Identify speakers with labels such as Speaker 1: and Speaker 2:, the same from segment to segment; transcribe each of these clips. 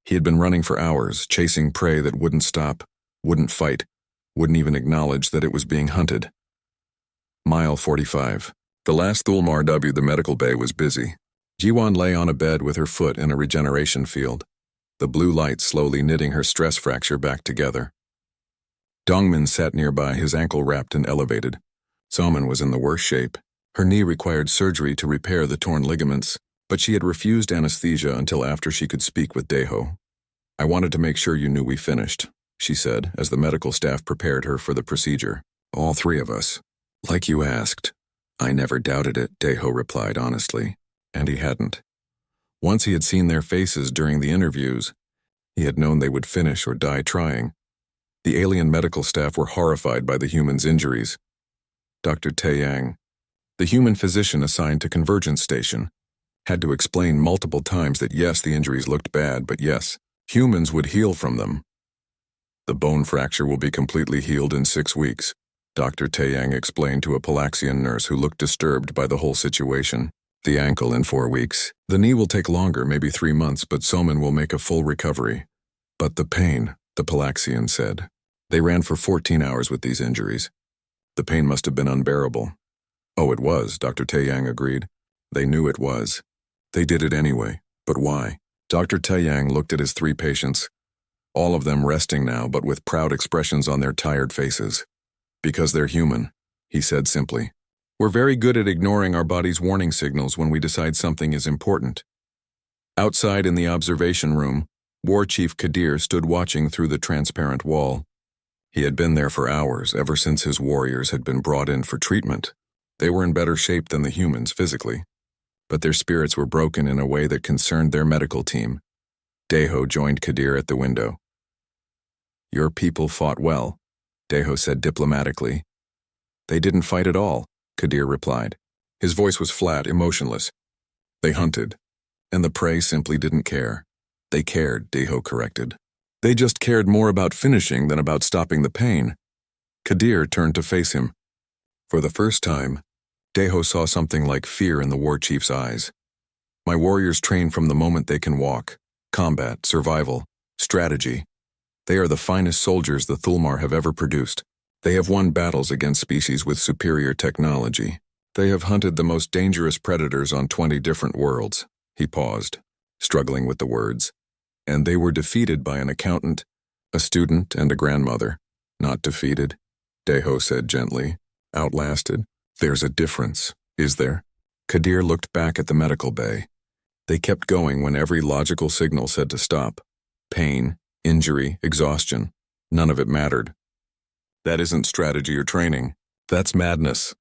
Speaker 1: He had been running for hours, chasing prey that wouldn't stop, wouldn't fight, wouldn't even acknowledge that it was being hunted. Mile 45. The last Thulmar W. The medical bay was busy. Jiwan lay on a bed with her foot in a regeneration field, the blue light slowly knitting her stress fracture back together. Dongmin sat nearby, his ankle wrapped and elevated. Somin was in the worst shape. Her knee required surgery to repair the torn ligaments, but she had refused anesthesia until after she could speak with Daeho. "I wanted to make sure you knew we finished," she said, as the medical staff prepared her for the procedure. "All three of us." "Like you asked." "I never doubted it," Daeho replied honestly. And he hadn't. Once he had seen their faces during the interviews, he had known they would finish or die trying. The alien medical staff were horrified by the humans' injuries. Dr. Taeyang, the human physician assigned to Convergence Station, had to explain multiple times that yes, the injuries looked bad, but yes, humans would heal from them. "The bone fracture will be completely healed in 6 weeks," Dr. Taeyang explained to a Palaxian nurse who looked disturbed by the whole situation. "The ankle in 4 weeks. The knee will take longer, maybe 3 months, but Somin will make a full recovery." "But the pain," the Palaxian said. "They ran for 14 hours with these injuries. The pain must have been unbearable." "Oh, it was," Dr. Taeyang agreed. "They knew it was. They did it anyway. But why?" Dr. Taeyang looked at his 3 patients, all of them resting now but with proud expressions on their tired faces. "Because they're human," he said simply. "We're very good at ignoring our body's warning signals when we decide something is important." Outside in the observation room, War Chief Kadir stood watching through the transparent wall. He had been there for hours, ever since his warriors had been brought in for treatment. They were in better shape than the humans physically, but their spirits were broken in a way that concerned their medical team. Daeho joined Kadir at the window. "Your people fought well," Daeho said diplomatically. "They didn't fight at all," Kadir replied. His voice was flat, emotionless. "They hunted, and the prey simply didn't care." "They cared," Daeho corrected. "They just cared more about finishing than about stopping the pain." Kadir turned to face him. For the first time, Daeho saw something like fear in the war chief's eyes. "My warriors train from the moment they can walk. Combat, survival, strategy. They are the finest soldiers the Thulmar have ever produced. They have won battles against species with superior technology. They have hunted the most dangerous predators on 20 different worlds." He paused, struggling with the words. "And they were defeated by an accountant, a student, and a grandmother." "Not defeated," Daeho said gently. "Outlasted. There's a difference, is there?" Kadir looked back at the medical bay. They kept going when every logical signal said to stop. Pain, injury, exhaustion. None of it mattered. "That isn't strategy or training. That's madness.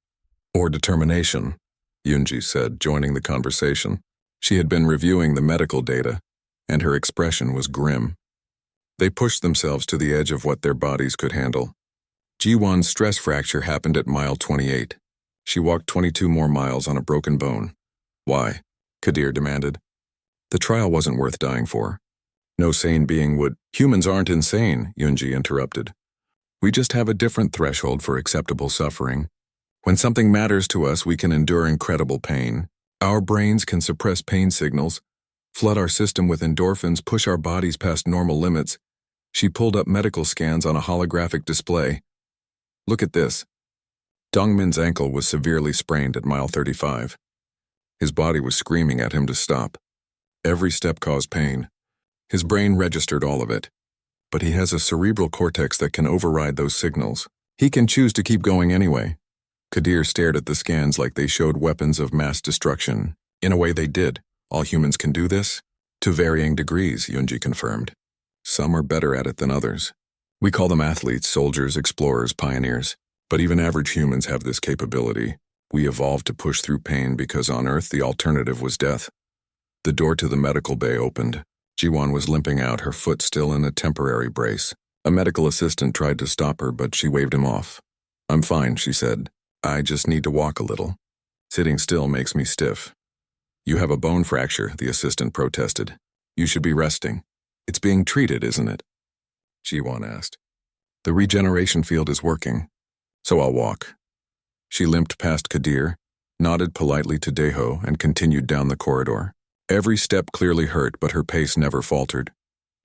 Speaker 1: Or determination," Yunji said, joining the conversation. She had been reviewing the medical data, and her expression was grim. They pushed themselves to the edge of what their bodies could handle. Jiwan's stress fracture happened at mile 28. She walked 22 more miles on a broken bone. "Why?" Kadir demanded. "The trial wasn't worth dying for. No sane being would—" "Humans aren't insane," Yunji interrupted. "We just have a different threshold for acceptable suffering. When something matters to us, we can endure incredible pain. Our brains can suppress pain signals, flood our system with endorphins, push our bodies past normal limits." She pulled up medical scans on a holographic display. "Look at this." Dongmin's ankle was severely sprained at mile 35. His body was screaming at him to stop. Every step caused pain. His brain registered all of it. But he has a cerebral cortex that can override those signals. He can choose to keep going anyway. Kadir stared at the scans like they showed weapons of mass destruction. "In a way they did. All humans can do this?" "To varying degrees," Yunji confirmed. "Some are better at it than others. We call them athletes, soldiers, explorers, pioneers. But even average humans have this capability. We evolved to push through pain because on Earth the alternative was death." The door to the medical bay opened. Jiwan was limping out, her foot still in a temporary brace. A medical assistant tried to stop her, but she waved him off. "I'm fine," she said. "I just need to walk a little. Sitting still makes me stiff." "You have a bone fracture," the assistant protested. "You should be resting." "It's being treated, isn't it?" Jiwan asked. "The regeneration field is working, so I'll walk." She limped past Kadir, nodded politely to Daeho, and continued down the corridor. Every step clearly hurt, but her pace never faltered.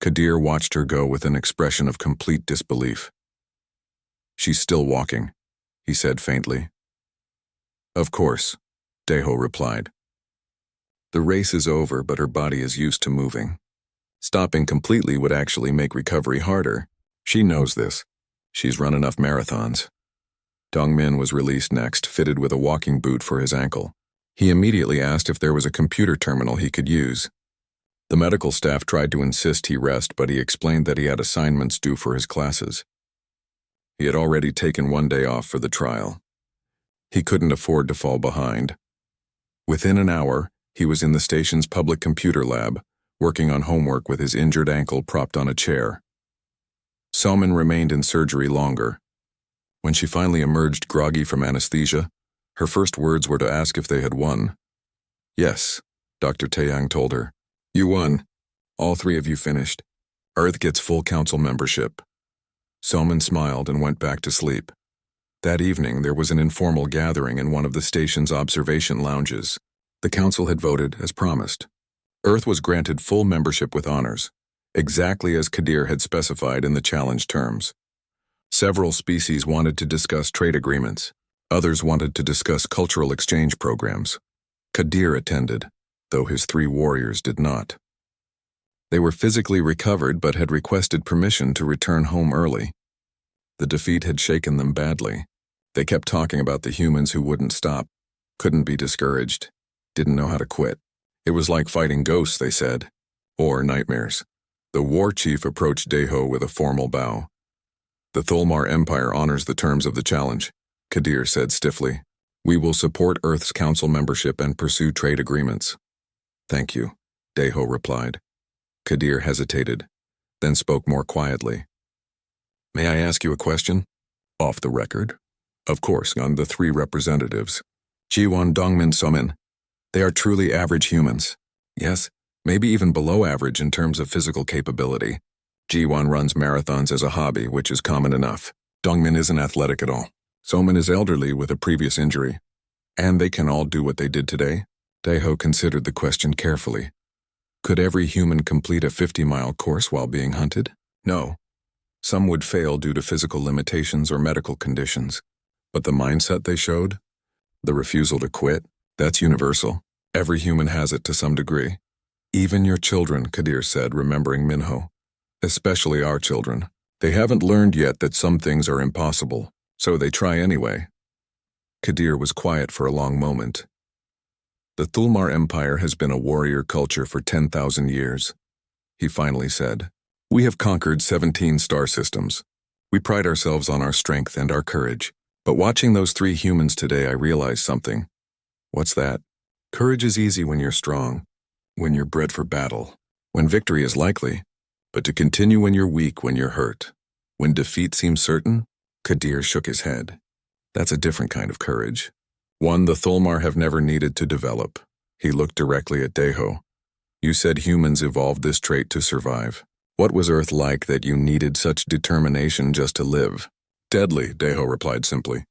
Speaker 1: Kadir watched her go with an expression of complete disbelief. "She's still walking," he said faintly. "Of course," Deho replied. "The race is over, but her body is used to moving. Stopping completely would actually make recovery harder. She knows this. She's run enough marathons." Dongmin was released next, fitted with a walking boot for his ankle. He immediately asked if there was a computer terminal he could use. The medical staff tried to insist he rest, but he explained that he had assignments due for his classes. He had already taken 1 day off for the trial. He couldn't afford to fall behind. Within an hour, he was in the station's public computer lab, working on homework with his injured ankle propped on a chair. Somin remained in surgery longer. When she finally emerged groggy from anesthesia, her first words were to ask if they had won. "Yes," Dr. Taeyang told her. "You won. All 3 of you finished. Earth gets full council membership." Somin smiled and went back to sleep. That evening, there was an informal gathering in one of the station's observation lounges. The council had voted as promised. Earth was granted full membership with honors, exactly as Kadir had specified in the challenge terms. Several species wanted to discuss trade agreements. Others wanted to discuss cultural exchange programs. Kadir attended, though his 3 warriors did not. They were physically recovered but had requested permission to return home early. The defeat had shaken them badly. They kept talking about the humans who wouldn't stop, couldn't be discouraged, didn't know how to quit. It was like fighting ghosts, they said, or nightmares. The war chief approached Deho with a formal bow. "The Thulmar Empire honors the terms of the challenge," Kadir said stiffly. "We will support Earth's council membership and pursue trade agreements." "Thank you," Deho replied. Kadir hesitated, then spoke more quietly. "May I ask you a question? Off the record?" "Of course," on the 3 representatives. Jiwon, Dongmin, Somin. They are truly average humans. Yes, maybe even below average in terms of physical capability. Jiwon runs marathons as a hobby, which is common enough. Dongmin isn't athletic at all. Somin is elderly with a previous injury. And they can all do what they did today? Deho considered the question carefully. Could every human complete a 50-mile course while being hunted? No. Some would fail due to physical limitations or medical conditions. But the mindset they showed? The refusal to quit? That's universal. Every human has it to some degree. Even your children, Kadir said, remembering Minho. Especially our children. They haven't learned yet that some things are impossible, so they try anyway. Kadir was quiet for a long moment. The Thulmar Empire has been a warrior culture for 10,000 years. He finally said, "We have conquered 17 star systems. We pride ourselves on our strength and our courage. But watching those 3 humans today, I realized something." "What's that?" "Courage is easy when you're strong, when you're bred for battle, when victory is likely, but to continue when you're weak, when you're hurt, when defeat seems certain." Kadir shook his head. "That's a different kind of courage. One the Thulmar have never needed to develop." He looked directly at Deho. "You said humans evolved this trait to survive. What was Earth like that you needed such determination just to live?" "Deadly," Deho replied simply.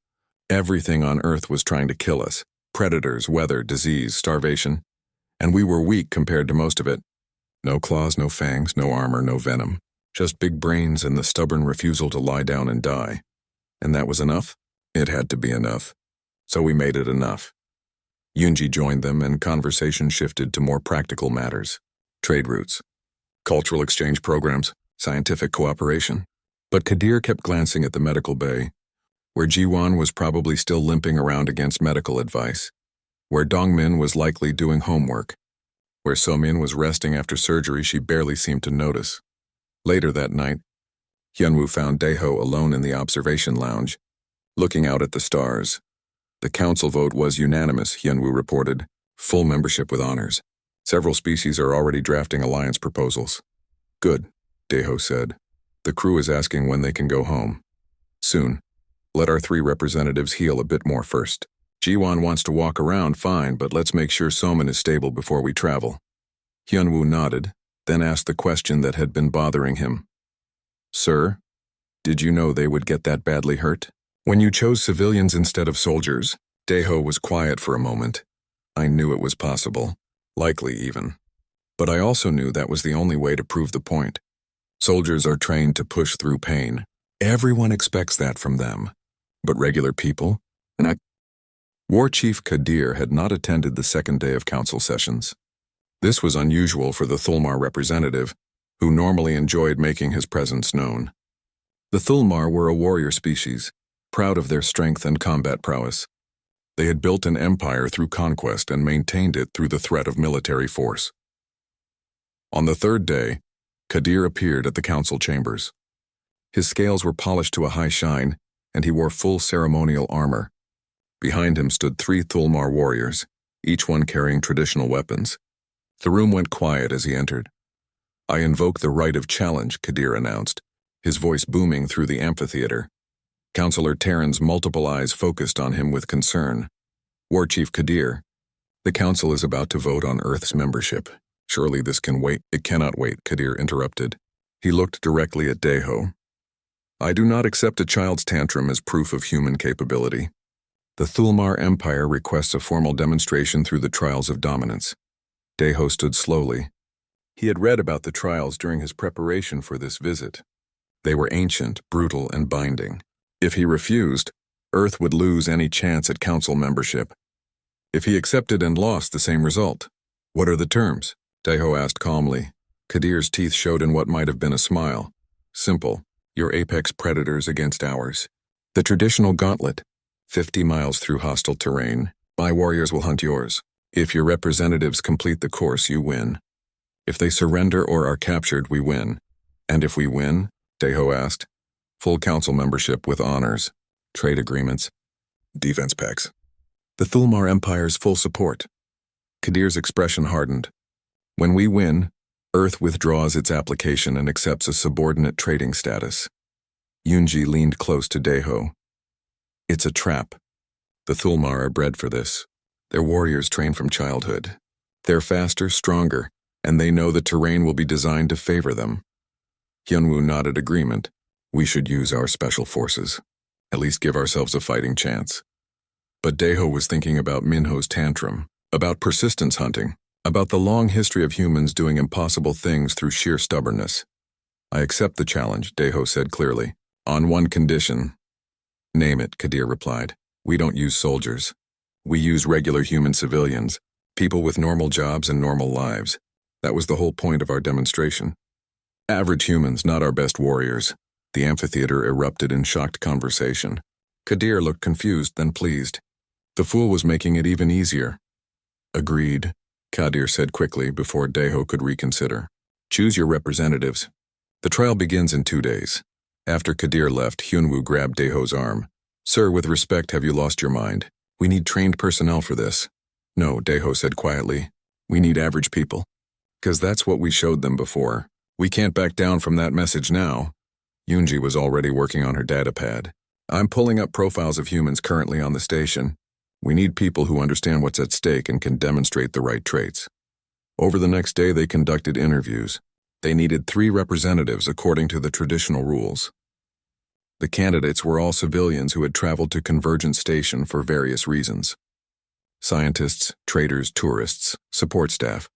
Speaker 1: "Everything on Earth was trying to kill us. Predators, weather, disease, starvation. And we were weak compared to most of it. No claws, no fangs, no armor, no venom. Just big brains and the stubborn refusal to lie down and die. And that was enough? It had to be enough. So we made it enough." Yunji joined them and conversation shifted to more practical matters. Trade routes, cultural exchange programs, scientific cooperation. But Kadir kept glancing at the medical bay, where Jiwon was probably still limping around against medical advice, where Dongmin was likely doing homework, where Somin was resting after surgery she barely seemed to notice. Later that night, Hyunwoo found Deho alone in the observation lounge, looking out at the stars. The council vote was unanimous, Hyunwoo reported, full membership with honors. Several species are already drafting alliance proposals. Good, Deho said. The crew is asking when they can go home. Soon. Let our 3 representatives heal a bit more first. Jiwon wants to walk around fine, but let's make sure Somin is stable before we travel. Hyunwoo nodded, then asked the question that had been bothering him. Sir, did you know they would get that badly hurt? When you chose civilians instead of soldiers, Deho was quiet for a moment. I knew it was possible, likely even. But I also knew that was the only way to prove the point. Soldiers are trained to push through pain. Everyone expects that from them. But regular people? War Chief Kadir had not attended the second day of council sessions. This was unusual for the Thulmar representative, who normally enjoyed making his presence known. The Thulmar were a warrior species, proud of their strength and combat prowess. They had built an empire through conquest and maintained it through the threat of military force. On the third day, Kadir appeared at the council chambers. His scales were polished to a high shine, and he wore full ceremonial armor. Behind him stood 3 Thulmar warriors, each one carrying traditional weapons. The room went quiet as he entered. "I invoke the right of challenge," Kadir announced, his voice booming through the amphitheater. Councillor Terran's multiple eyes focused on him with concern. "War Chief Kadir, the council is about to vote on Earth's membership. Surely this can wait." "It cannot wait," Kadir interrupted. He looked directly at Deho. "I do not accept a child's tantrum as proof of human capability. The Thulmar Empire requests a formal demonstration through the trials of dominance." Deho stood slowly. He had read about the trials during his preparation for this visit. They were ancient, brutal, and binding. If he refused, Earth would lose any chance at council membership. If he accepted and lost, the same result. "What are the terms?" Deho asked calmly. Kadir's teeth showed in what might have been a smile. "Simple. Your apex predators against ours. The traditional gauntlet. 50 miles through hostile terrain. My warriors will hunt yours. If your representatives complete the course, you win. If they surrender or are captured, we win. And if we win?" Deho asked. "Full council membership with honors, trade agreements, defense packs. The Thulmar Empire's full support." Kadir's expression hardened. "When we win, Earth withdraws its application and accepts a subordinate trading status." Yunji leaned close to Deho. "It's a trap. The Thulmar are bred for this. Their warriors train from childhood. They're faster, stronger, and they know the terrain will be designed to favor them." Hyunwoo nodded agreement. "We should use our special forces. At least give ourselves a fighting chance." But Deho was thinking about Minho's tantrum, about persistence hunting, about the long history of humans doing impossible things through sheer stubbornness. "I accept the challenge," Deho said clearly. "On one condition." "Name it," Kadir replied. "We don't use soldiers. We use regular human civilians, people with normal jobs and normal lives. That was the whole point of our demonstration. Average humans, not our best warriors." The amphitheater erupted in shocked conversation. Kadir looked confused, then pleased. The fool was making it even easier. "Agreed," Kadir said quickly before Deho could reconsider. "Choose your representatives. The trial begins in 2 days." After Kadir left, Hyunwoo grabbed Deho's arm. "Sir, with respect, have you lost your mind? We need trained personnel for this." "No," Deho said quietly. "We need average people. 'Cause that's what we showed them before. We can't back down from that message now." Yunji was already working on her datapad. "I'm pulling up profiles of humans currently on the station. We need people who understand what's at stake and can demonstrate the right traits." Over the next day, they conducted interviews. They needed 3 representatives according to the traditional rules. The candidates were all civilians who had traveled to Convergence Station for various reasons. Scientists, traders, tourists, support staff.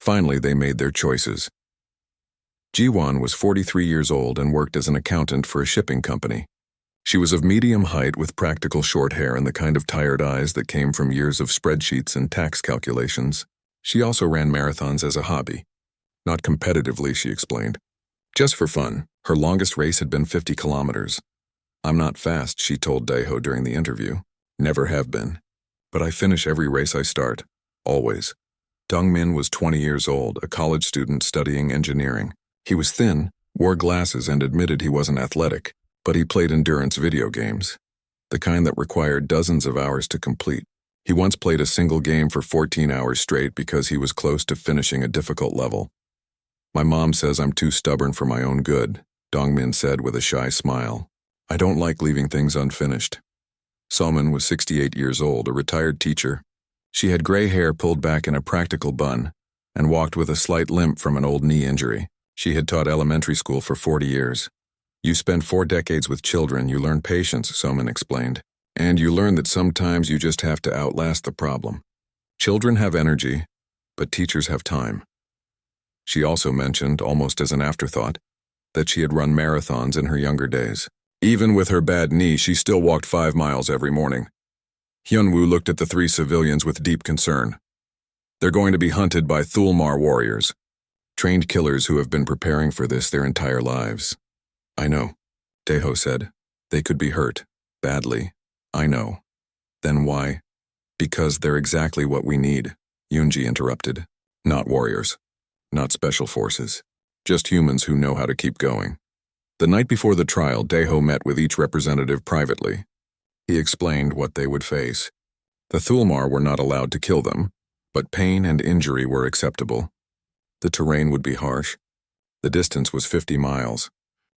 Speaker 1: Finally, they made their choices. Jiwon was 43 years old and worked as an accountant for a shipping company. She was of medium height with practical short hair and the kind of tired eyes that came from years of spreadsheets and tax calculations. She also ran marathons as a hobby. Not competitively, she explained. Just for fun. Her longest race had been 50 kilometers. "I'm not fast," she told Deho during the interview. "Never have been. But I finish every race I start. Always." Dongmin was 20 years old, a college student studying engineering. He was thin, wore glasses, and admitted he wasn't athletic, but he played endurance video games, the kind that required dozens of hours to complete. He once played a single game for 14 hours straight because he was close to finishing a difficult level. "My mom says I'm too stubborn for my own good," Dongmin said with a shy smile. "I don't like leaving things unfinished." Soman was 68 years old, a retired teacher. She had gray hair pulled back in a practical bun and walked with a slight limp from an old knee injury. She had taught elementary school for 40 years. "You spend 4 decades with children, you learn patience," Soman explained. "And you learn that sometimes you just have to outlast the problem. Children have energy, but teachers have time." She also mentioned, almost as an afterthought, that she had run marathons in her younger days. Even with her bad knee, she still walked 5 miles every morning. Hyunwoo looked at the 3 civilians with deep concern. They're going to be hunted by Thulmar warriors, trained killers who have been preparing for this their entire lives. I know, Daeho said. They could be hurt. Badly. I know. Then why? Because they're exactly what we need, Yoonji interrupted. Not warriors. Not special forces. Just humans who know how to keep going. The night before the trial, Daeho met with each representative privately. He explained what they would face. The Thulmar were not allowed to kill them, but pain and injury were acceptable. The terrain would be harsh. The distance was 50 miles.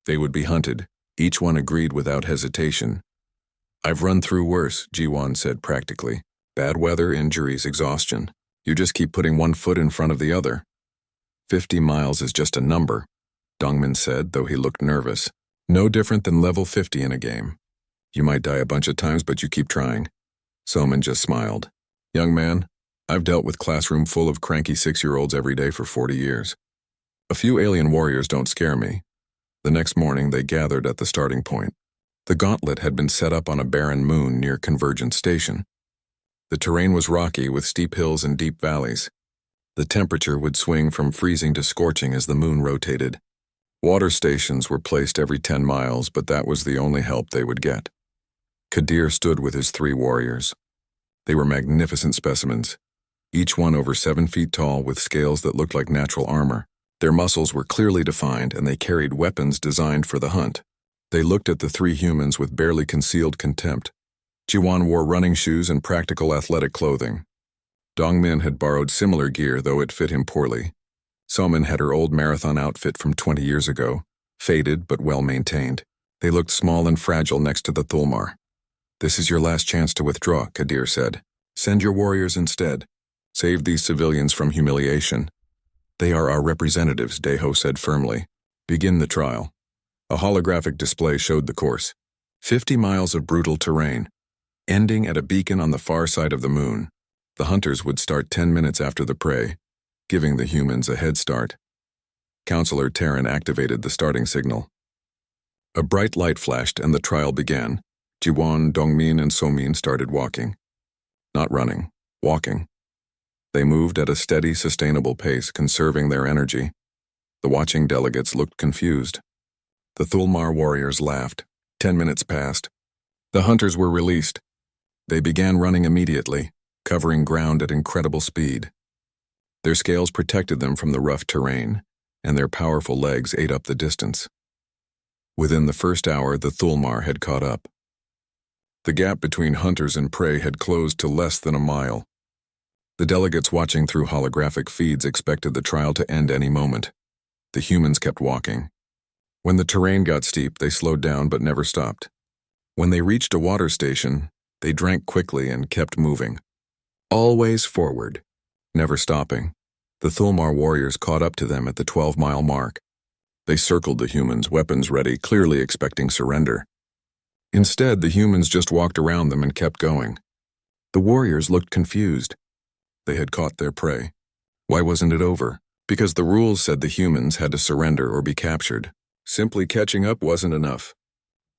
Speaker 1: They would be hunted. Each one agreed without hesitation. I've run through worse, Jiwon said practically. Bad weather, injuries, exhaustion. You just keep putting one foot in front of the other. 50 miles is just a number, Dongmin said, though he looked nervous. No different than level 50 in a game. You might die a bunch of times, but you keep trying. Soman just smiled. Young man, I've dealt with classroom full of cranky 6-year-olds every day for 40 years. A few alien warriors don't scare me. The next morning, they gathered at the starting point. The gauntlet had been set up on a barren moon near Convergence Station. The terrain was rocky with steep hills and deep valleys. The temperature would swing from freezing to scorching as the moon rotated. Water stations were placed every 10 miles, but that was the only help they would get. Kadir stood with his 3 warriors. They were magnificent specimens, each one over 7 feet tall with scales that looked like natural armor. Their muscles were clearly defined, and they carried weapons designed for the hunt. They looked at the 3 humans with barely concealed contempt. Jiwon wore running shoes and practical athletic clothing. Dongmin had borrowed similar gear, though it fit him poorly. Soman had her old marathon outfit from 20 years ago, faded but well-maintained. They looked small and fragile next to the Thulmar. This is your last chance to withdraw, Kadir said. Send your warriors instead. Save these civilians from humiliation. They are our representatives, Daeho said firmly. Begin the trial. A holographic display showed the course. 50 miles of brutal terrain, ending at a beacon on the far side of the moon. The hunters would start 10 minutes after the prey, giving the humans a head start. Counselor Terran activated the starting signal. A bright light flashed and the trial began. Jiwon, Dongmin, and Somin started walking. Not running, walking. They moved at a steady, sustainable pace, conserving their energy. The watching delegates looked confused. The Thulmar warriors laughed. 10 minutes passed. The hunters were released. They began running immediately, covering ground at incredible speed. Their scales protected them from the rough terrain, and their powerful legs ate up the distance. Within the first hour, the Thulmar had caught up. The gap between hunters and prey had closed to less than a mile. The delegates watching through holographic feeds expected the trial to end any moment. The humans kept walking. When the terrain got steep, they slowed down but never stopped. When they reached a water station, they drank quickly and kept moving. Always forward, never stopping. The Thulmar warriors caught up to them at the 12-mile mark. They circled the humans, weapons ready, clearly expecting surrender. Instead, the humans just walked around them and kept going. The warriors looked confused. They had caught their prey. Why wasn't it over? Because the rules said the humans had to surrender or be captured. Simply catching up wasn't enough.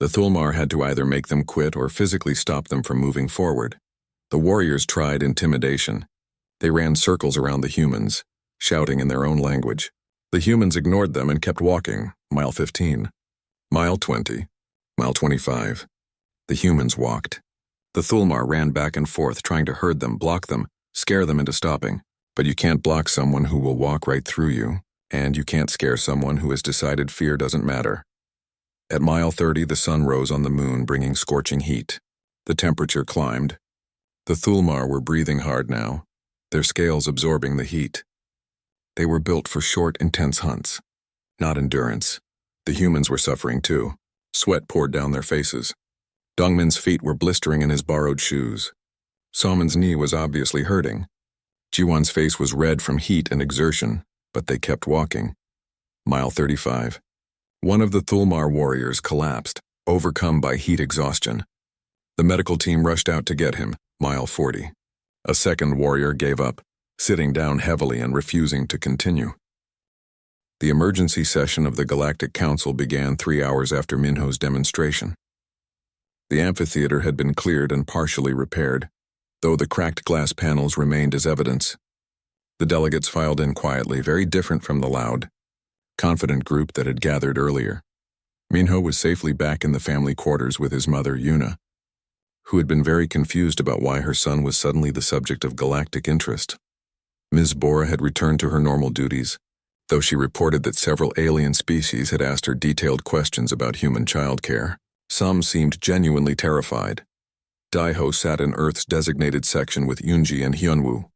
Speaker 1: The Thulmar had to either make them quit or physically stop them from moving forward. The warriors tried intimidation. They ran circles around the humans, shouting in their own language. The humans ignored them and kept walking. Mile 15. Mile 20. Mile 25. The humans walked. The Thulmar ran back and forth, trying to herd them, block them, scare them into stopping. But you can't block someone who will walk right through you, and you can't scare someone who has decided fear doesn't matter. At mile 30, the sun rose on the moon, bringing scorching heat. The temperature climbed. The Thulmar were breathing hard now, their scales absorbing the heat. They were built for short, intense hunts, not endurance. The humans were suffering too. Sweat poured down their faces. Dongmin's feet were blistering in his borrowed shoes. Soman's knee was obviously hurting. Jiwon's face was red from heat and exertion, but they kept walking. Mile 35. One of the Thulmar warriors collapsed, overcome by heat exhaustion. The medical team rushed out to get him. Mile 40. A second warrior gave up, sitting down heavily and refusing to continue. The emergency session of the Galactic Council began 3 hours after Minho's demonstration. The amphitheater had been cleared and partially repaired, though the cracked glass panels remained as evidence. The delegates filed in quietly, very different from the loud, confident group that had gathered earlier. Minho was safely back in the family quarters with his mother, Yuna, who had been very confused about why her son was suddenly the subject of galactic interest. Ms. Bora had returned to her normal duties, though she reported that several alien species had asked her detailed questions about human childcare. Some seemed genuinely terrified. Daiho sat in Earth's designated section with Yunji and Hyunwoo.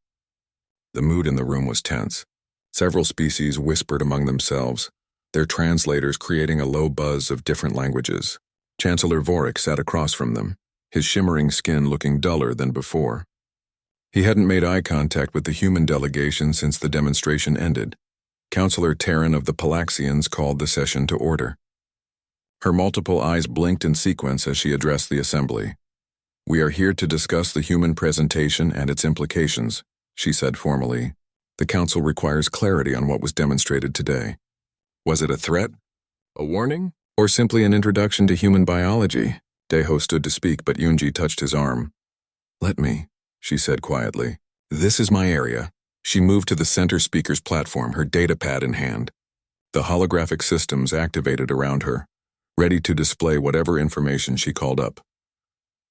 Speaker 1: The mood in the room was tense. Several species whispered among themselves, their translators creating a low buzz of different languages. Chancellor Vorik sat across from them, his shimmering skin looking duller than before. He hadn't made eye contact with the human delegation since the demonstration ended. Counselor Terran of the Palaxians called the session to order. Her multiple eyes blinked in sequence as she addressed the assembly. "We are here to discuss the human presentation and its implications," she said formally. "The Council requires clarity on what was demonstrated today. Was it a threat? A warning? Or simply an introduction to human biology?" Daiho stood to speak, but Yunji touched his arm. "Let me," she said quietly. "This is my area." She moved to the center speaker's platform, her datapad in hand. The holographic systems activated around her, ready to display whatever information she called up.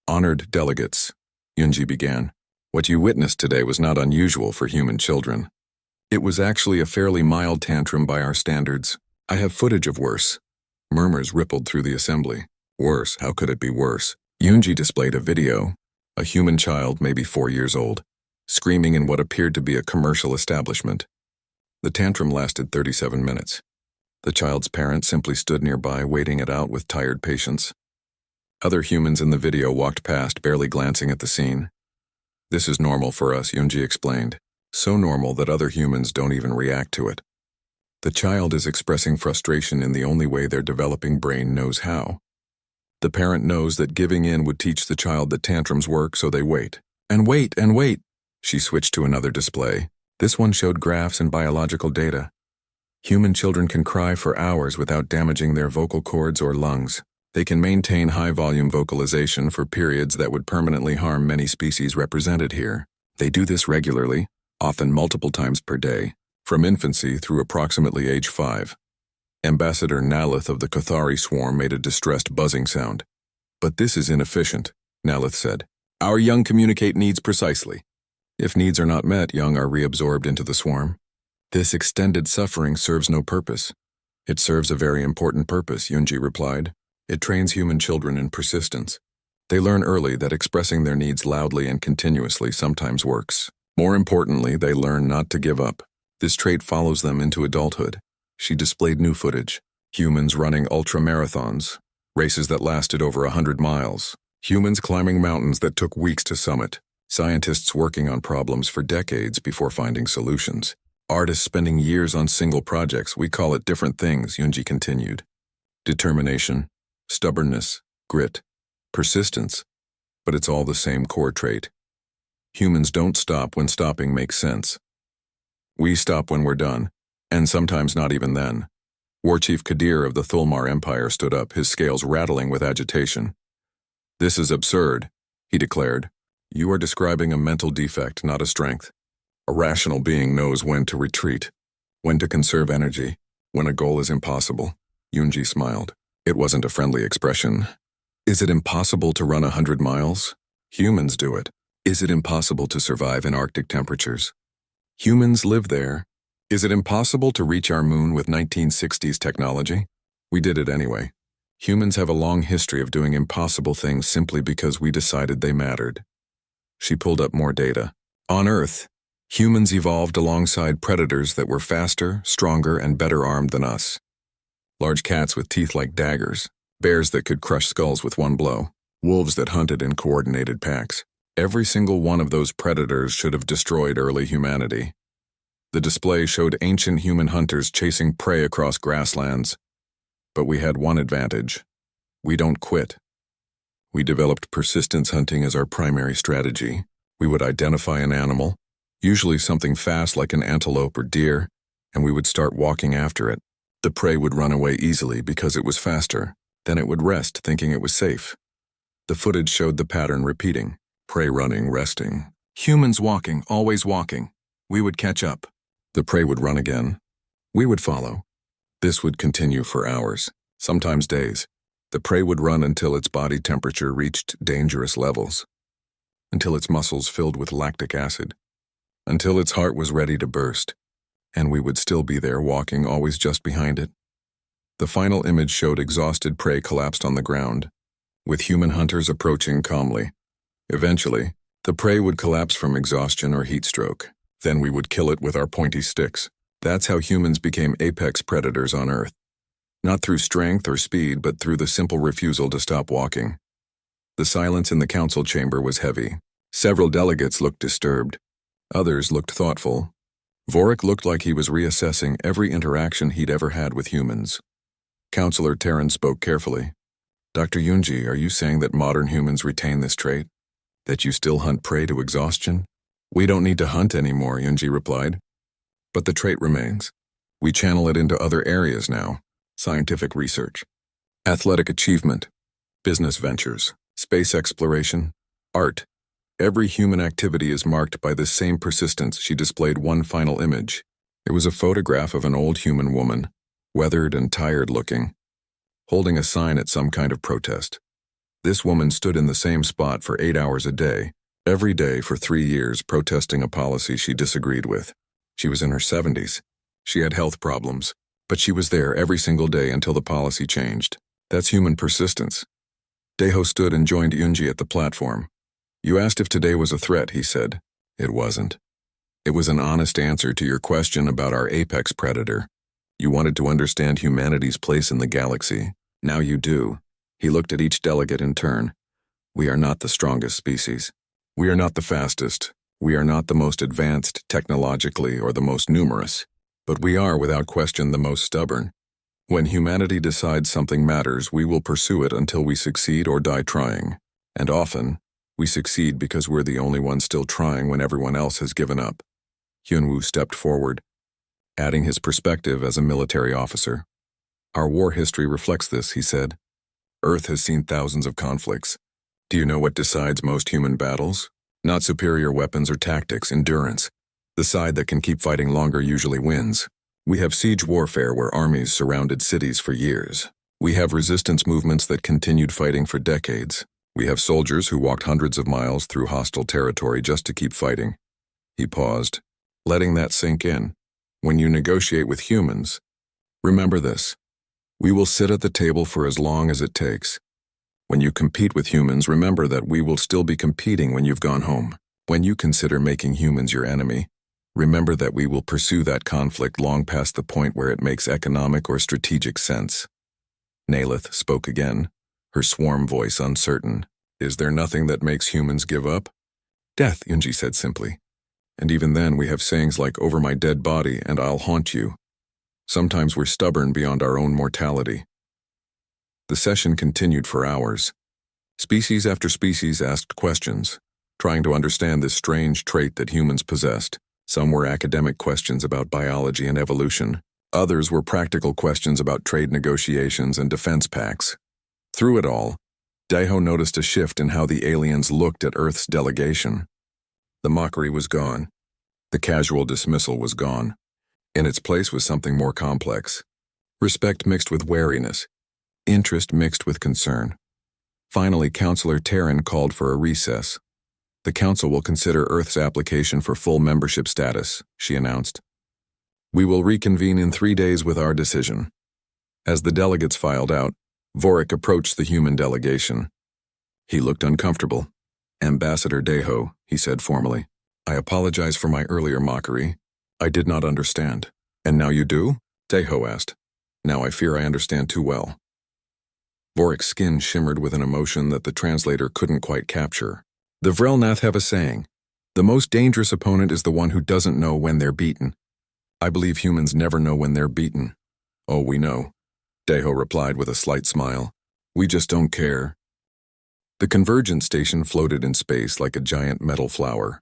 Speaker 1: "Honored delegates," Yunji began, "what you witnessed today was not unusual for human children. It was actually a fairly mild tantrum by our standards. I have footage of worse." Murmurs rippled through the assembly. Worse? How could it be worse? Yunji displayed a video. A human child, maybe 4 years old, screaming in what appeared to be a commercial establishment. The tantrum lasted 37 minutes. The child's parent simply stood nearby, waiting it out with tired patience. Other humans in the video walked past, barely glancing at the scene. "This is normal for us," Yunji explained. "So normal that other humans don't even react to it. The child is expressing frustration in the only way their developing brain knows how. The parent knows that giving in would teach the child that tantrums work, so they wait. And wait, and wait." She switched to another display. This one showed graphs and biological data. Human children can cry for hours without damaging their vocal cords or lungs. They can maintain high-volume vocalization for periods that would permanently harm many species represented here. They do this regularly, often multiple times per day, from infancy through approximately age 5. Ambassador Nalith of the Cathari swarm made a distressed buzzing sound. "But this is inefficient," Nalith said. "Our young communicate needs precisely. If needs are not met, young are reabsorbed into the swarm. This extended suffering serves no purpose." "It serves a very important purpose," Yunji replied. "It trains human children in persistence. They learn early that expressing their needs loudly and continuously sometimes works. More importantly, they learn not to give up. This trait follows them into adulthood." She displayed new footage. Humans running ultra-marathons, races that lasted over 100 miles. Humans climbing mountains that took weeks to summit. Scientists working on problems for decades before finding solutions. Artists spending years on single projects. We call it different things, Yunji continued. Determination, stubbornness, grit, persistence. But it's all the same core trait. Humans don't stop when stopping makes sense. We stop when we're done, and sometimes not even then. War Chief Kadir of the Thulmar Empire stood up, his scales rattling with agitation. "This is absurd," he declared. "You are describing a mental defect, not a strength. A rational being knows when to retreat, when to conserve energy, when a goal is impossible." Yunji smiled. It wasn't a friendly expression. "Is it impossible to run 100 miles? Humans do it. Is it impossible to survive in Arctic temperatures? Humans live there. Is it impossible to reach our moon with 1960s technology? We did it anyway. Humans have a long history of doing impossible things simply because we decided they mattered." She pulled up more data. On Earth, humans evolved alongside predators that were faster, stronger, and better armed than us. Large cats with teeth like daggers, bears that could crush skulls with one blow, wolves that hunted in coordinated packs. Every single one of those predators should have destroyed early humanity. The display showed ancient human hunters chasing prey across grasslands. But we had one advantage. We don't quit. We developed persistence hunting as our primary strategy. We would identify an animal, usually something fast like an antelope or deer, and we would start walking after it. The prey would run away easily because it was faster. Then it would rest, thinking it was safe. The footage showed the pattern repeating. Prey running, resting. Humans walking, always walking. We would catch up. The prey would run again. We would follow. This would continue for hours, sometimes days. The prey would run until its body temperature reached dangerous levels, until its muscles filled with lactic acid, until its heart was ready to burst, and we would still be there walking, always just behind it. The final image showed exhausted prey collapsed on the ground, with human hunters approaching calmly. Eventually, the prey would collapse from exhaustion or heat stroke. Then we would kill it with our pointy sticks. That's how humans became apex predators on Earth. Not through strength or speed, but through the simple refusal to stop walking. The silence in the council chamber was heavy. Several delegates looked disturbed. Others looked thoughtful. Vorik looked like he was reassessing every interaction he'd ever had with humans. Counselor Terran spoke carefully. Dr. Yunji, are you saying that modern humans retain this trait? That you still hunt prey to exhaustion? We don't need to hunt anymore, Yunji replied. But the trait remains. We channel it into other areas now. Scientific research, athletic achievement, business ventures, space exploration, art. Every human activity is marked by this same persistence. She displayed one final image. It was a photograph of an old human woman, weathered and tired looking, holding a sign at some kind of protest. This woman stood in the same spot for 8 hours a day, every day for 3 years, protesting a policy she disagreed with. She was in her 70s. She had health problems, but she was there every single day until the policy changed. That's human persistence. Deho stood and joined Yunji at the platform. You asked if today was a threat, he said. It wasn't. It was an honest answer to your question about our apex predator. You wanted to understand humanity's place in the galaxy. Now you do. He looked at each delegate in turn. We are not the strongest species. We are not the fastest. We are not the most advanced technologically or the most numerous. But we are, without question, the most stubborn. When humanity decides something matters, we will pursue it until we succeed or die trying. And often, we succeed because we're the only ones still trying when everyone else has given up. Hyunwoo stepped forward, adding his perspective as a military officer. Our war history reflects this, he said. Earth has seen thousands of conflicts. Do you know what decides most human battles? Not superior weapons or tactics, endurance. The side that can keep fighting longer usually wins. We have siege warfare where armies surrounded cities for years. We have resistance movements that continued fighting for decades. We have soldiers who walked hundreds of miles through hostile territory just to keep fighting. He paused, letting that sink in. When you negotiate with humans, remember this. We will sit at the table for as long as it takes. When you compete with humans, remember that we will still be competing when you've gone home. When you consider making humans your enemy, remember that we will pursue that conflict long past the point where it makes economic or strategic sense. Nalith spoke again, her swarm voice uncertain. Is there nothing that makes humans give up? Death, Yunji said simply. And even then we have sayings like, over my dead body and I'll haunt you. Sometimes we're stubborn beyond our own mortality. The session continued for hours. Species after species asked questions, trying to understand this strange trait that humans possessed. Some were academic questions about biology and evolution. Others were practical questions about trade negotiations and defense pacts. Through it all, Daiho noticed a shift in how the aliens looked at Earth's delegation. The mockery was gone. The casual dismissal was gone. In its place was something more complex. Respect mixed with wariness. Interest mixed with concern. Finally, Counselor Terran called for a recess. The Council will consider Earth's application for full membership status, she announced. We will reconvene in 3 days with our decision. As the delegates filed out, Vorik approached the human delegation. He looked uncomfortable. Ambassador Daiho, he said formally, I apologize for my earlier mockery. I did not understand. And now you do? Daiho asked. Now I fear I understand too well. Vorik's skin shimmered with an emotion that the translator couldn't quite capture. The Vrelnath have a saying, the most dangerous opponent is the one who doesn't know when they're beaten. I believe humans never know when they're beaten. Oh, we know, Daiho replied with a slight smile. We just don't care. The convergence station floated in space like a giant metal flower.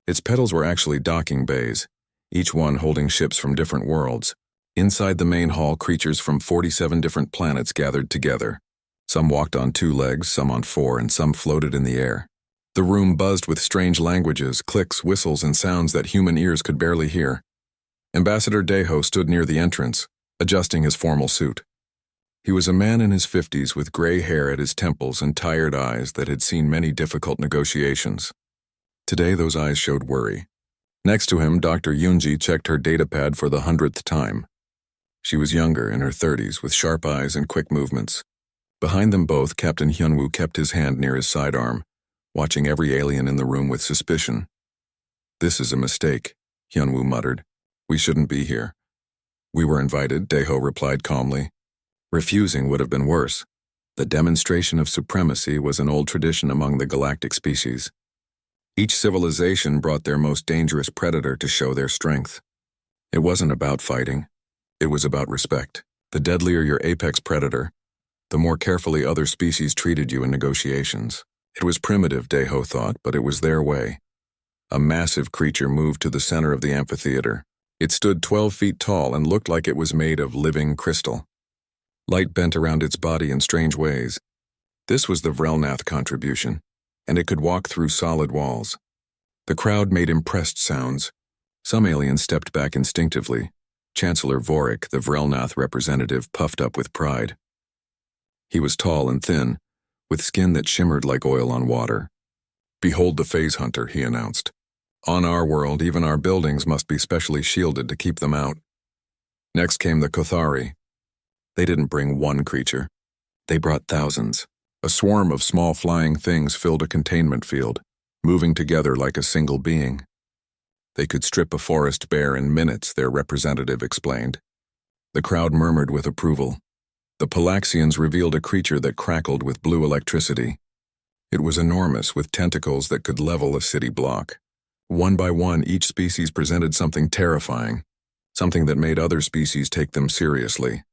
Speaker 1: Its petals were actually docking bays, each one holding ships from different worlds. Inside the main hall, creatures from 47 different planets gathered together. Some walked on 2 legs, some on 4, and some floated in the air. The room buzzed with strange languages, clicks, whistles, and sounds that human ears could barely hear. Ambassador Deho stood near the entrance, adjusting his formal suit. He was a man in his 50s with gray hair at his temples and tired eyes that had seen many difficult negotiations. Today, those eyes showed worry. Next to him, Dr. Yunji checked her datapad for the 100th time. She was younger, in her 30s, with sharp eyes and quick movements. Behind them both, Captain Hyunwoo kept his hand near his sidearm, watching every alien in the room with suspicion. "This is a mistake," Hyunwoo muttered. "We shouldn't be here." "We were invited," Deho replied calmly. Refusing would have been worse. The demonstration of supremacy was an old tradition among the galactic species. Each civilization brought their most dangerous predator to show their strength. It wasn't about fighting. It was about respect. The deadlier your apex predator, the more carefully other species treated you in negotiations. It was primitive, Deho thought, but it was their way. A massive creature moved to the center of the amphitheater. It stood 12 feet tall and looked like it was made of living crystal. Light bent around its body in strange ways. This was the Vrelnath contribution, and it could walk through solid walls. The crowd made impressed sounds. Some aliens stepped back instinctively. Chancellor Vorik, the Vrelnath representative, puffed up with pride. He was tall and thin, with skin that shimmered like oil on water. "Behold the phase hunter," he announced. "On our world, even our buildings must be specially shielded to keep them out." Next came the Kothari. They didn't bring one creature. They brought thousands. A swarm of small flying things filled a containment field, moving together like a single being. They could strip a forest bare in minutes, their representative explained. The crowd murmured with approval. The Palaxians revealed a creature that crackled with blue electricity. It was enormous, with tentacles that could level a city block. One by one, each species presented something terrifying, something that made other species take them seriously.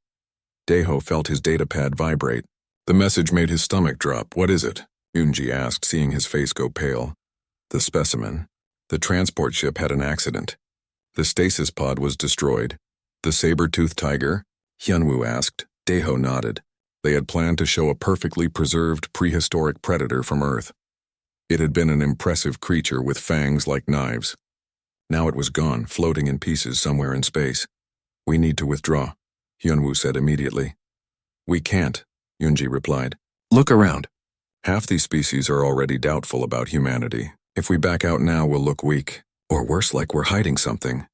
Speaker 1: Deho felt his datapad vibrate. The message made his stomach drop. "What is it?" Yunji asked, seeing his face go pale. "The specimen. The transport ship had an accident. The stasis pod was destroyed." "The saber-toothed tiger?" Hyunwoo asked. Deho nodded. They had planned to show a perfectly preserved prehistoric predator from Earth. It had been an impressive creature with fangs like knives. Now it was gone, floating in pieces somewhere in space. "We need to withdraw," Hyunwoo said immediately. "We can't," Yunji replied. "Look around. Half these species are already doubtful about humanity. If we back out now, we'll look weak. Or worse, like we're hiding something."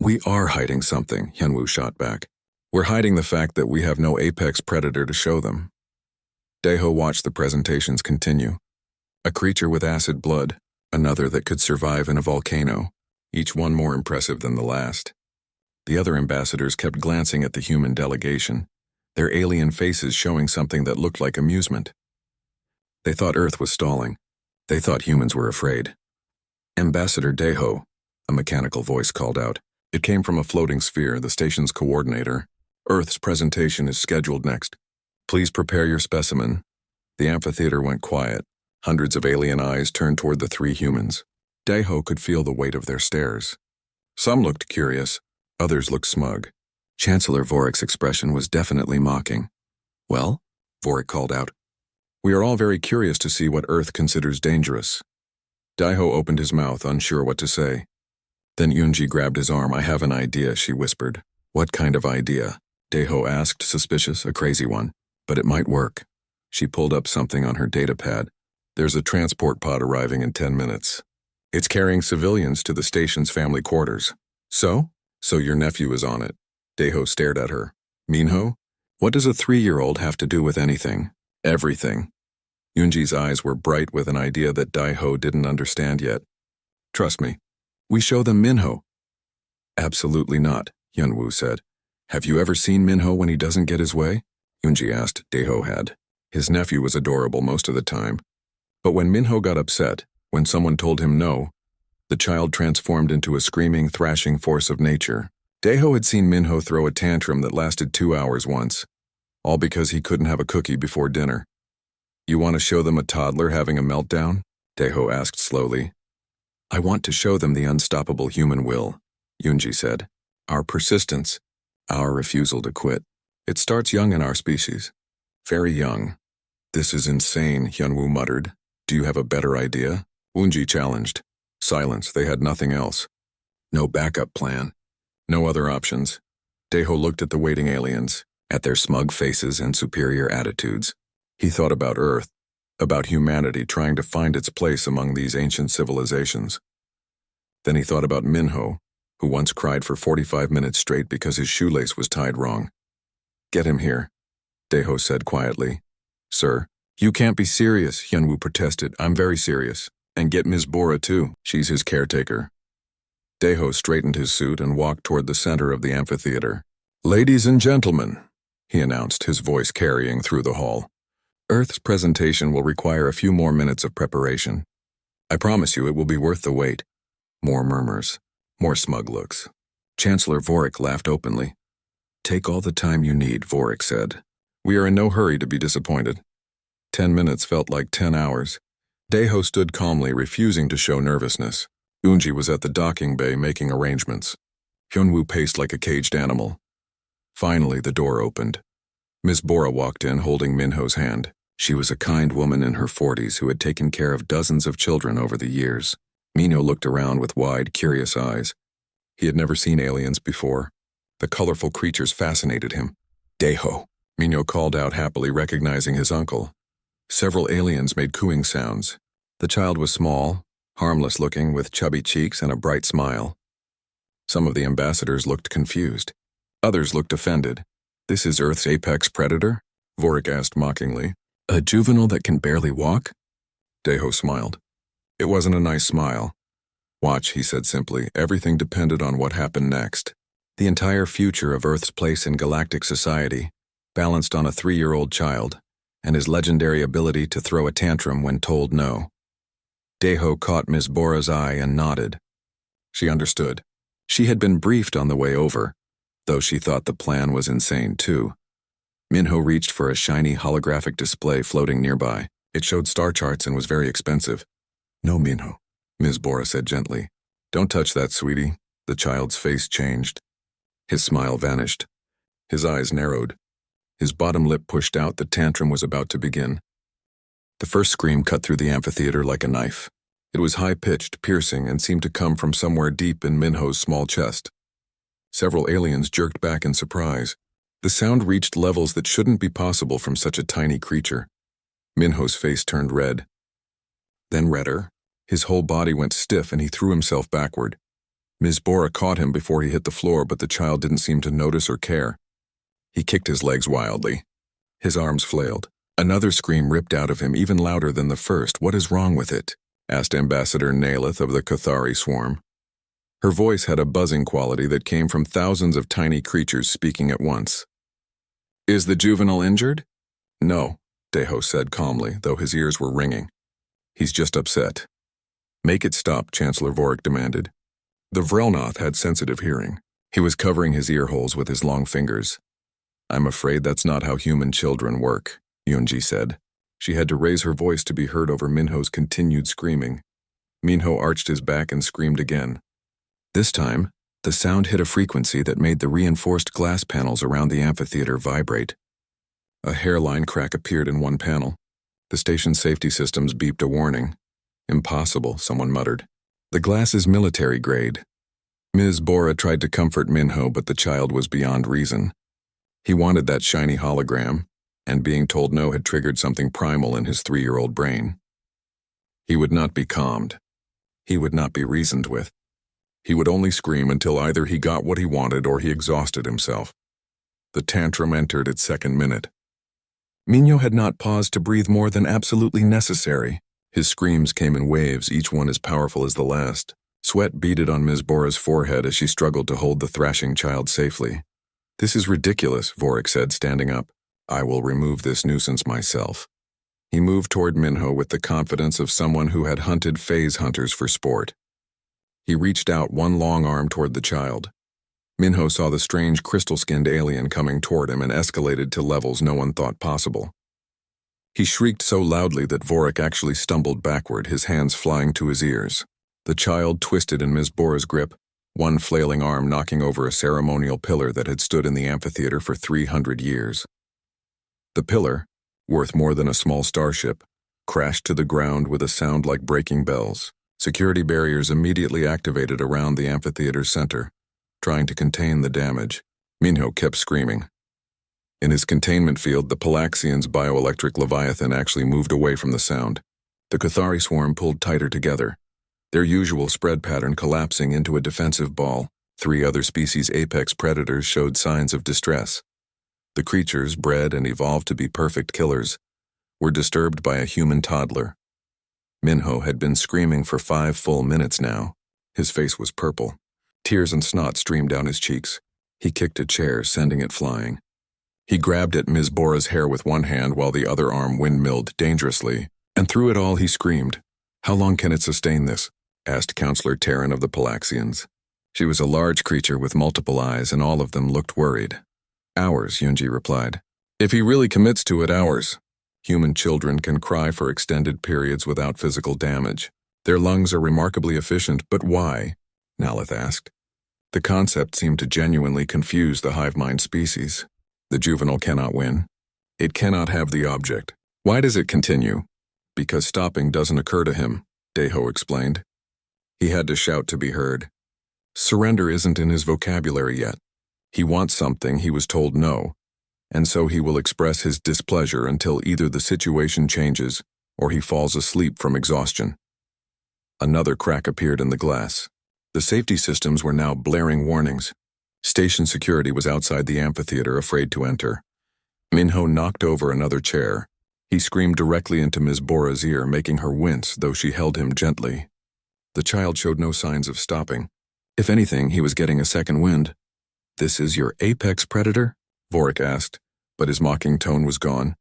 Speaker 1: "We are hiding something," Hyunwoo shot back. "We're hiding the fact that we have no apex predator to show them." Deho watched the presentations continue. A creature with acid blood, another that could survive in a volcano, each one more impressive than the last. The other ambassadors kept glancing at the human delegation, their alien faces showing something that looked like amusement. They thought Earth was stalling. They thought humans were afraid. "Ambassador Deho," a mechanical voice called out. It came from a floating sphere, the station's coordinator. "Earth's presentation is scheduled next. Please prepare your specimen." The amphitheater went quiet. Hundreds of alien eyes turned toward the 3 humans. Deho could feel the weight of their stares. Some looked curious, others looked smug. Chancellor Vorik's expression was definitely mocking. "Well?" Vorik called out. "We are all very curious to see what Earth considers dangerous." Deho opened his mouth, unsure what to say. Then Yunji grabbed his arm. "I have an idea," she whispered. "What kind of idea?" Deho asked, suspicious. "A crazy one. But it might work." She pulled up something on her datapad. "There's a transport pod arriving in 10 minutes. It's carrying civilians to the station's family quarters." So your nephew is on it." Deho stared at her. "Minho? What does a 3-year-old have to do with anything?" "Everything." Yunji's eyes were bright with an idea that Deho didn't understand yet. "Trust me. We show them Minho." "Absolutely not," Hyunwoo said. "Have you ever seen Minho when he doesn't get his way?" Yunji asked. Deho had. His nephew was adorable most of the time. But when Minho got upset, when someone told him no, the child transformed into a screaming, thrashing force of nature. Deho had seen Minho throw a tantrum that lasted 2 hours once, all because he couldn't have a cookie before dinner. "You want to show them a toddler having a meltdown?" Deho asked slowly. "I want to show them the unstoppable human will. Yunji said. Our persistence, our refusal to quit. It starts young in our species. Very young. This is insane, Hyunwoo muttered. Do you have a better idea? Wunji challenged. Silence, they had nothing else. No backup plan. No other options. Daeho looked at the waiting aliens, at their smug faces and superior attitudes. He thought about Earth, about humanity trying to find its place among these ancient civilizations. Then he thought about Minho, who once cried for 45 minutes straight because his shoelace was tied wrong. Get him here, Daeho said quietly. Sir, you can't be serious, Hyunwoo protested. I'm very serious. And get Ms. Bora too. She's his caretaker. Daeho straightened his suit and walked toward the center of the amphitheater. Ladies and gentlemen, he announced, his voice carrying through the hall. Earth's presentation will require a few more minutes of preparation. I promise you it will be worth the wait. More murmurs. More smug looks. Chancellor Vorik laughed openly. Take all the time you need, Vorik said. We are in no hurry to be disappointed. 10 minutes felt like 10 hours. Daeho stood calmly, refusing to show nervousness. Unji was at the docking bay making arrangements. Hyunwoo paced like a caged animal. Finally, the door opened. Miss Bora walked in, holding Minho's hand. She was a kind woman in her 40s who had taken care of dozens of children over the years. Minho looked around with wide, curious eyes. He had never seen aliens before. The colorful creatures fascinated him. Daeho, Minho called out happily, recognizing his uncle. Several aliens made cooing sounds. The child was small, harmless-looking, with chubby cheeks and a bright smile. Some of the ambassadors looked confused. Others looked offended. This is Earth's apex predator? Vorik asked mockingly. A juvenile that can barely walk? Daeho smiled. It wasn't a nice smile. Watch, he said simply. Everything depended on what happened next. The entire future of Earth's place in galactic society, balanced on a 3-year-old child, and his legendary ability to throw a tantrum when told no. Daeho caught Ms. Bora's eye and nodded. She understood. She had been briefed on the way over, though she thought the plan was insane too. Minho reached for a shiny holographic display floating nearby. It showed star charts and was very expensive. No, Minho, Ms. Bora said gently. Don't touch that, sweetie. The child's face changed. His smile vanished. His eyes narrowed. His bottom lip pushed out. The tantrum was about to begin. The first scream cut through the amphitheater like a knife. It was high-pitched, piercing, and seemed to come from somewhere deep in Minho's small chest. Several aliens jerked back in surprise. The sound reached levels that shouldn't be possible from such a tiny creature. Minho's face turned red. Then redder. His whole body went stiff and he threw himself backward. Ms. Bora caught him before he hit the floor, but the child didn't seem to notice or care. He kicked his legs wildly. His arms flailed. Another scream ripped out of him, even louder than the first. What is wrong with it? Asked Ambassador Naileth of the Cathari swarm. Her voice had a buzzing quality that came from thousands of tiny creatures speaking at once. Is the juvenile injured? No, Daeho said calmly, though his ears were ringing. He's just upset. Make it stop, Chancellor Vorik demanded. The Vrelnoth had sensitive hearing. He was covering his ear holes with his long fingers. I'm afraid that's not how human children work, Yunji said. She had to raise her voice to be heard over Minho's continued screaming. Minho arched his back and screamed again. This time, the sound hit a frequency that made the reinforced glass panels around the amphitheater vibrate. A hairline crack appeared in one panel. The station's safety systems beeped a warning. Impossible, someone muttered. The glass is military grade. Ms. Bora tried to comfort Minho, but the child was beyond reason. He wanted that shiny hologram, and being told no had triggered something primal in his 3-year-old brain. He would not be calmed. He would not be reasoned with. He would only scream until either he got what he wanted or he exhausted himself. The tantrum entered its second minute. Minho had not paused to breathe more than absolutely necessary. His screams came in waves, each one as powerful as the last. Sweat beaded on Ms. Bora's forehead as she struggled to hold the thrashing child safely. This is ridiculous, Vorik said, standing up. I will remove this nuisance myself. He moved toward Minho with the confidence of someone who had hunted phase hunters for sport. He reached out one long arm toward the child. Minho saw the strange crystal-skinned alien coming toward him and escalated to levels no one thought possible. He shrieked so loudly that Vorik actually stumbled backward, his hands flying to his ears. The child twisted in Ms. Bora's grip, one flailing arm knocking over a ceremonial pillar that had stood in the amphitheater for 300 years. The pillar, worth more than a small starship, crashed to the ground with a sound like breaking bells. Security barriers immediately activated around the amphitheater's center, trying to contain the damage. Minho kept screaming. In his containment field, the Palaxian's bioelectric leviathan actually moved away from the sound. The Cathari swarm pulled tighter together, their usual spread pattern collapsing into a defensive ball. 3 other species' apex predators showed signs of distress. The creatures, bred and evolved to be perfect killers, were disturbed by a human toddler. Minho had been screaming for 5 full minutes now. His face was purple. Tears and snot streamed down his cheeks. He kicked a chair, sending it flying. He grabbed at Ms. Bora's hair with one hand while the other arm windmilled dangerously, and through it all he screamed. "How long can it sustain this?" asked Counselor Terran of the Palaxians. She was a large creature with multiple eyes, and all of them looked worried. "Hours," Yunji replied. "If he really commits to it, hours. Human children can cry for extended periods without physical damage. Their lungs are remarkably efficient, but why?" Nalith asked. The concept seemed to genuinely confuse the hive mind species. The juvenile cannot win. It cannot have the object. Why does it continue? Because stopping doesn't occur to him, Deho explained. He had to shout to be heard. Surrender isn't in his vocabulary yet. He wants something, he was told no, and so he will express his displeasure until either the situation changes or he falls asleep from exhaustion. Another crack appeared in the glass. The safety systems were now blaring warnings. Station security was outside the amphitheater, afraid to enter. Minho knocked over another chair. He screamed directly into Ms. Bora's ear, making her wince, though she held him gently. The child showed no signs of stopping. If anything, he was getting a second wind. "This is your apex predator?" Vorik asked, but his mocking tone was gone.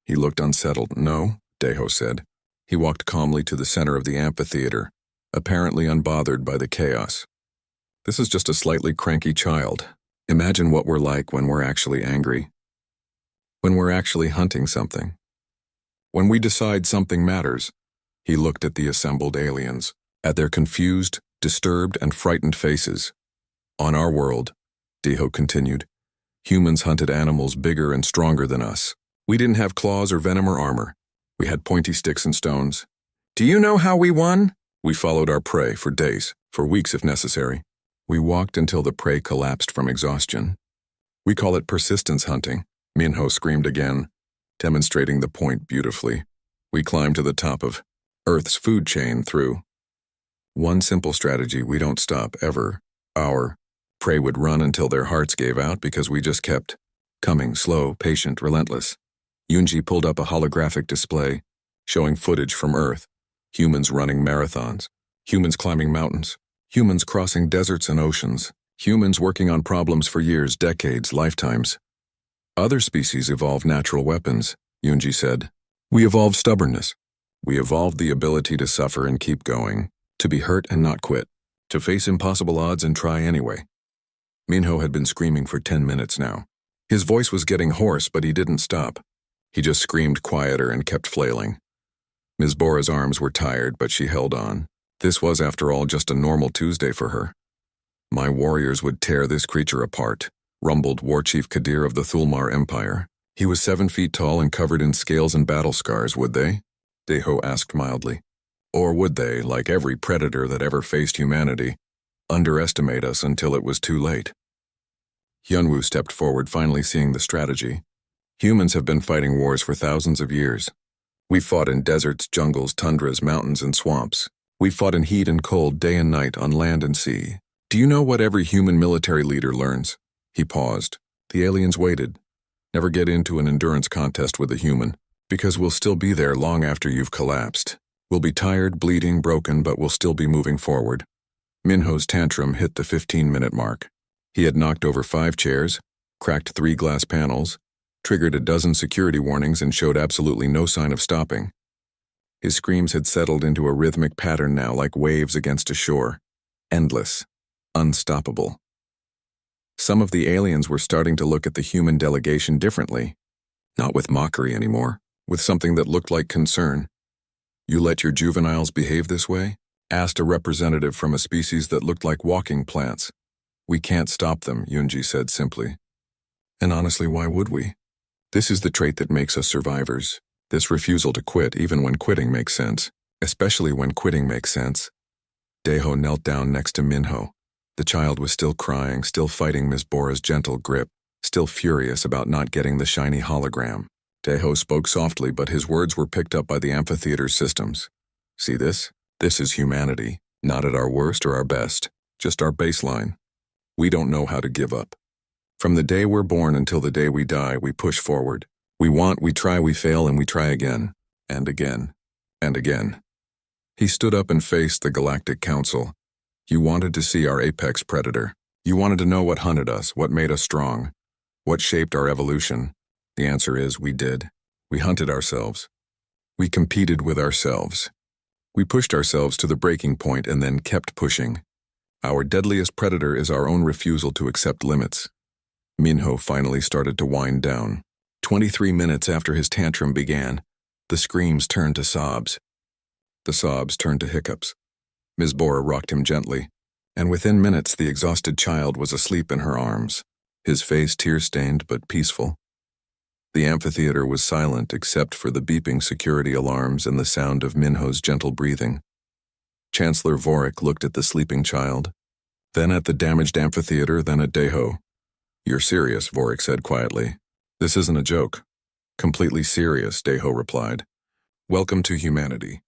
Speaker 1: He looked unsettled. "No," Deho said. He walked calmly to the center of the amphitheater, apparently unbothered by the chaos. "This is just a slightly cranky child. Imagine what we're like when we're actually angry. When we're actually hunting something. When we decide something matters." He looked at the assembled aliens, at their confused, disturbed, and frightened faces. "On our world," Deho continued, "humans hunted animals bigger and stronger than us. We didn't have claws or venom or armor. We had pointy sticks and stones. Do you know how we won? We followed our prey for days, for weeks if necessary. We walked until the prey collapsed from exhaustion. We call it persistence hunting," Minho screamed again, demonstrating the point beautifully. "We climbed to the top of Earth's food chain through one simple strategy: we don't stop, ever. Our prey would run until their hearts gave out because we just kept coming, slow, patient, relentless." Yunji pulled up a holographic display, showing footage from Earth. Humans running marathons, humans climbing mountains, humans crossing deserts and oceans, humans working on problems for years, decades, lifetimes. "Other species evolved natural weapons," Yunji said. "We evolved stubbornness. We evolved the ability to suffer and keep going, to be hurt and not quit, to face impossible odds and try anyway." Minho had been screaming for 10 minutes now. His voice was getting hoarse, but he didn't stop. He just screamed quieter and kept flailing. Ms. Bora's arms were tired, but she held on. This was, after all, just a normal Tuesday for her. "My warriors would tear this creature apart," rumbled War Chief Kadir of the Thulmar Empire. "He was 7 feet tall and covered in scales and battle scars, would they?" Deho asked mildly. "Or would they, like every predator that ever faced humanity, underestimate us until it was too late?" Yunwu stepped forward, finally seeing the strategy. "Humans have been fighting wars for thousands of years. We've fought in deserts, jungles, tundras, mountains, and swamps. We've fought in heat and cold, day and night, on land and sea. Do you know what every human military leader learns?" He paused. The aliens waited. "Never get into an endurance contest with a human, because we'll still be there long after you've collapsed. We'll be tired, bleeding, broken, but we'll still be moving forward." Minho's tantrum hit the 15-minute mark. He had knocked over 5 chairs, cracked 3 glass panels, triggered a dozen security warnings, and showed absolutely no sign of stopping. His screams had settled into a rhythmic pattern now, like waves against a shore. Endless. Unstoppable. Some of the aliens were starting to look at the human delegation differently. Not with mockery anymore, with something that looked like concern. "You let your juveniles behave this way?" asked a representative from a species that looked like walking plants. We can't stop them, Yunji said simply. And honestly, why would we? This is the trait that makes us survivors. This refusal to quit even when quitting makes sense. Especially when quitting makes sense. Daeho knelt down next to Minho. The child was still crying, still fighting Ms. Bora's gentle grip, still furious about not getting the shiny hologram. Daeho spoke softly, but his words were picked up by the amphitheater's systems. See this? This is humanity, not at our worst or our best, just our baseline. We don't know how to give up. From the day we're born until the day we die, we push forward. We want, we try, we fail, and we try again, and again, and again. He stood up and faced the Galactic Council. You wanted to see our apex predator. You wanted to know what hunted us, what made us strong, what shaped our evolution. The answer is we did. We hunted ourselves. We competed with ourselves. We pushed ourselves to the breaking point and then kept pushing. Our deadliest predator is our own refusal to accept limits. Minho finally started to wind down. 23 minutes after his tantrum began, the screams turned to sobs. The sobs turned to hiccups. Ms. Bora rocked him gently, and within minutes the exhausted child was asleep in her arms, his face tear-stained but peaceful. The amphitheater was silent except for the beeping security alarms and the sound of Minho's gentle breathing. Chancellor Vorik looked at the sleeping child, then at the damaged amphitheater, then at Daeho. You're serious, Vorik said quietly. This isn't a joke. Completely serious, Daeho replied. Welcome to humanity.